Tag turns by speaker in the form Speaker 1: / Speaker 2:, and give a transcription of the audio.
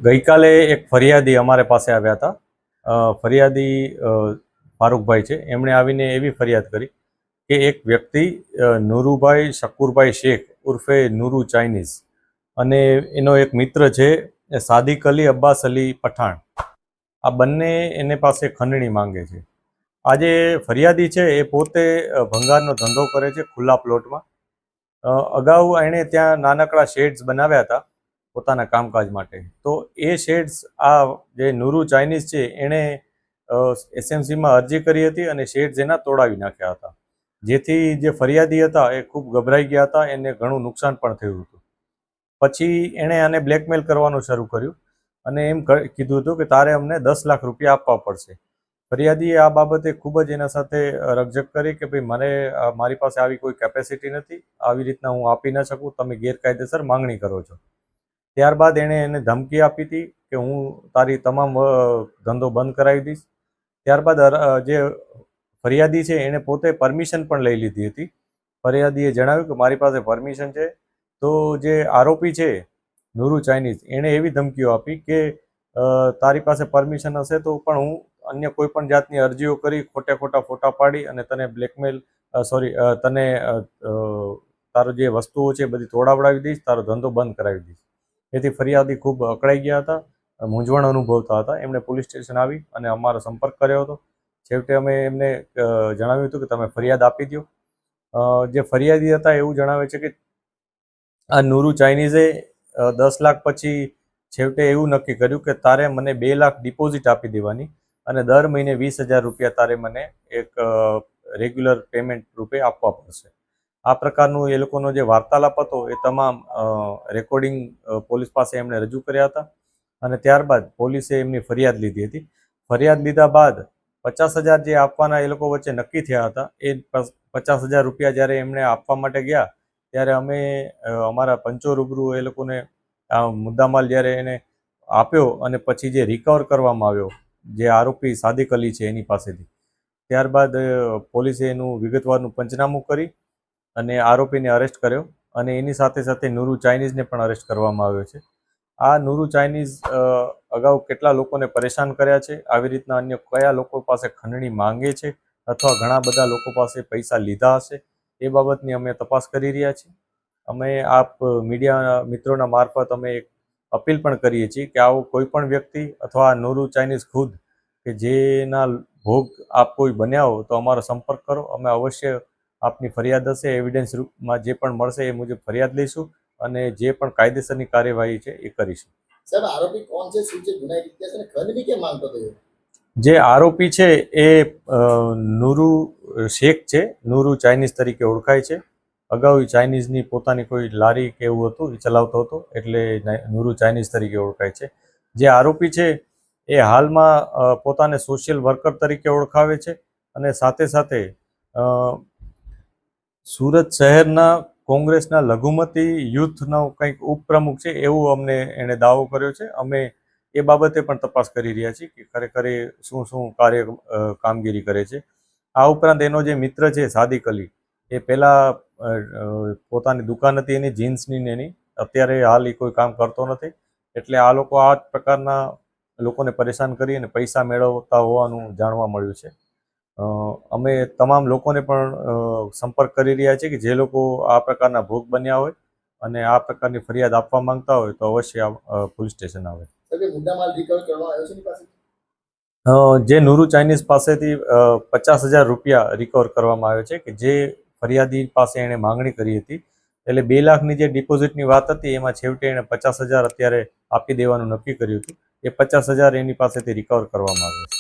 Speaker 1: ગઈકાલે એક ફરિયાદી અમારે પાસે આવ્યા હતા. ફરિયાદી ફારૂકભાઈ છે. એમણે આવીને એવી ફરિયાદ કરી કે એક વ્યક્તિ નૂરુભાઈ શકુરભાઈ શેખ ઉર્ફે નૂરુ ચાઇનીઝ અને એનો એક મિત્ર છે સાદિક અલી અબ્બાસ અલી પઠાણ, આ બંને એને પાસે ખંડણી માંગે છે. આજે ફરિયાદી છે એ પોતે ભંગારનો ધંધો કરે છે ખુલ્લા પ્લોટમાં. અગાઉ એણે ત્યાં નાનકડા શેડ્સ બનાવ્યા હતા પોતાના કામકાજ માટે. તો એ શેડ્સ આ જે નૂરુ ચાઇનીઝ છે એણે એસએમસીમાં અરજી કરી હતી અને શેડ્સ એના તોડાવી નાખ્યા હતા, જેથી જે ફરિયાદી હતા એ ખૂબ ગભરાઈ ગયા હતા, એને ઘણું નુકસાન પણ થયું હતું. પછી એણે આને બ્લેકમેલ કરવાનું શરૂ કર્યું અને એમ કીધું હતું કે તારે અમને 10 લાખ રૂપિયા આપવા પડશે. ફરિયાદીએ આ બાબતે ખૂબ જ એના સાથે રકઝક કરી કે ભાઈ મારી પાસે આવી કોઈ કેપેસિટી નથી, આવી રીતના હું આપી ન શકું, તમે ગેરકાયદેસર માંગણી કરો છો. ત્યારબાદ એણે એને ધમકી આપી હતી કે હું તારી તમામ ધંધો બંધ કરાવી દઈશ. ત્યારબાદ જે ફરિયાદી છે એણે પોતે પરમિશન પણ લઈ લીધી હતી. ફરિયાદીએ જણાવ્યું કે મારી પાસે પરમિશન છે. તો જે આરોપી છે નૂરુ ચાઇનીઝ એણે એવી ધમકીઓ આપી કે તારી પાસે પરમિશન હશે તો પણ હું અન્ય કોઈ પણ જાતની અરજીઓ કરી ખોટા ફોટા પાડી અને તને તને તારો જે વસ્તુઓ છે બધી તોડાવડાવી દઈશ, તારો ધંધો બંધ કરાવી દઈશ. એથી ફરિયાદી ખૂબ અકળાઈ ગયા હતા, મૂંઝવણ અનુભવતા હતા. એમણે પોલીસ સ્ટેશન આવી અને અમારો સંપર્ક કર્યો હતો. છેવટે અમે એમને જણાવ્યું હતું કે તમે ફરિયાદ આપી દો. જે ફરિયાદી હતા એવું જણાવે છે કે આ નૂરુ ચાઇનીઝે 10 લાખ પછી છેવટે એવું નક્કી કર્યું કે તારે મને 2 લાખ ડિપોઝિટ આપી દેવાની અને દર મહિને 20,000 રૂપિયા તારે મને એક રેગ્યુલર પેમેન્ટ રૂપે આપવા પડશે. આ પ્રકારનું એ લોકોનો જે વાર્તાલાપ હતો એ તમામ રેકોર્ડિંગ પોલીસ પાસે એમણે રજૂ કર્યા હતા અને ત્યારબાદ પોલીસે એમની ફરિયાદ લીધી હતી. ફરિયાદ લીધા બાદ 50,000 જે આપવાના એ લોકો વચ્ચે નક્કી થયા હતા, એ 50,000 રૂપિયા જ્યારે એમણે આપવા માટે ગયા ત્યારે અમે અમારા પંચો રૂબરૂ એ લોકોને આ મુદ્દામાલ જ્યારે એને આપ્યો અને પછી જે રિકવર કરવામાં આવ્યો જે આરોપી સાદિક અલી છે એની પાસેથી, ત્યારબાદ પોલીસે એનું વિગતવારનું પંચનામું કરી અને આરોપીને અરેસ્ટ કર્યો અને એની સાથે સાથે નૂરુ ચાઇનીઝને પણ અરેસ્ટ કરવામાં આવ્યો છે. આ નૂરુ ચાઇનીઝ અગાઉ કેટલા લોકોને પરેશાન કર્યા છે, આવી રીતના અન્ય કયા લોકો પાસે ખંડણી માંગે છે અથવા ઘણા બધા લોકો પાસે પૈસા લીધા હશે, એ બાબતની અમે તપાસ કરી રહ્યા છીએ. અમે આપ મીડિયા મિત્રોના મારફત અમે એક અપીલ પણ કરીએ છીએ કે આવો કોઈ પણ વ્યક્તિ અથવા નૂરુ ચાઇનીઝ ખુદ કે જેના ભોગ આપ કોઈ બન્યા હો તો અમારો સંપર્ક કરો. અમે અવશ્ય આપની ફરિયાદ હશે એવિડન્સ રૂપમાં જે પણ મળશે એ મુજબ ફરિયાદ લઈશું અને જે પણ કાયદેસરની કાર્યવાહી છે એ કરીશું.
Speaker 2: સાહેબ, આરોપી કોણ છે, શું છે, ગુનાહિત ઇતિહાસ અને ખંડણી કેમ માંગતો હતો?
Speaker 1: જે આરોપી છે એ નૂરુ શેખ છે, નૂરુ ચાઇનીઝ તરીકે ઓળખાય છે. અગાઉ ચાઇનીઝની પોતાની કોઈ લારી કે એવું હતું એ ચલાવતો હતો, એટલે નૂરુ ચાઇનીઝ તરીકે ઓળખાય છે. જે આરોપી છે એ હાલમાં પોતાને સોશિયલ વર્કર તરીકે ઓળખાવે છે અને સાથે સાથે સુરત શહેરના કોંગ્રેસના લઘુમતી યુથનો કંઈક ઉપપ્રમુખ છે એવું અમને એણે દાવો કર્યો છે. અમે એ બાબતે પણ તપાસ કરી રહ્યા છીએ કે ખરેખર શું કામગીરી કરે છે. આ ઉપરાંત એનો જે મિત્ર છે સાદિક અલી, એ પહેલાં પોતાની દુકાન હતી એની જીન્સની ને એની, અત્યારે હાલ એ કોઈ કામ કરતો નથી. એટલે આ લોકો આ પ્રકારના લોકોને પરેશાન કરી અને પૈસા મેળવતા હોવાનું જાણવા મળ્યું છે. અમે તમામ લોકોને પણ સંપર્ક કરી રહ્યા છીએ કે જે લોકો આ પ્રકારના ભોગ બન્યા હોય અને આ પ્રકારની ફરિયાદ આપવા માંગતા હોય તો અવશ્ય પોલીસ સ્ટેશન આવે. જે નૂરુ ચાઇનીઝ પાસેથી 50,000 રૂપિયા રિકવર કરવામાં આવે છે કે જે ફરિયાદી પાસે એણે માંગણી કરી હતી. એટલે 2 લાખની જે ડિપોઝિટની વાત હતી એમાં છેવટે એણે 50,000 અત્યારે આપી દેવાનું નક્કી કર્યું હતું. એ 50,000 એની પાસેથી રિકવર કરવામાં આવે છે.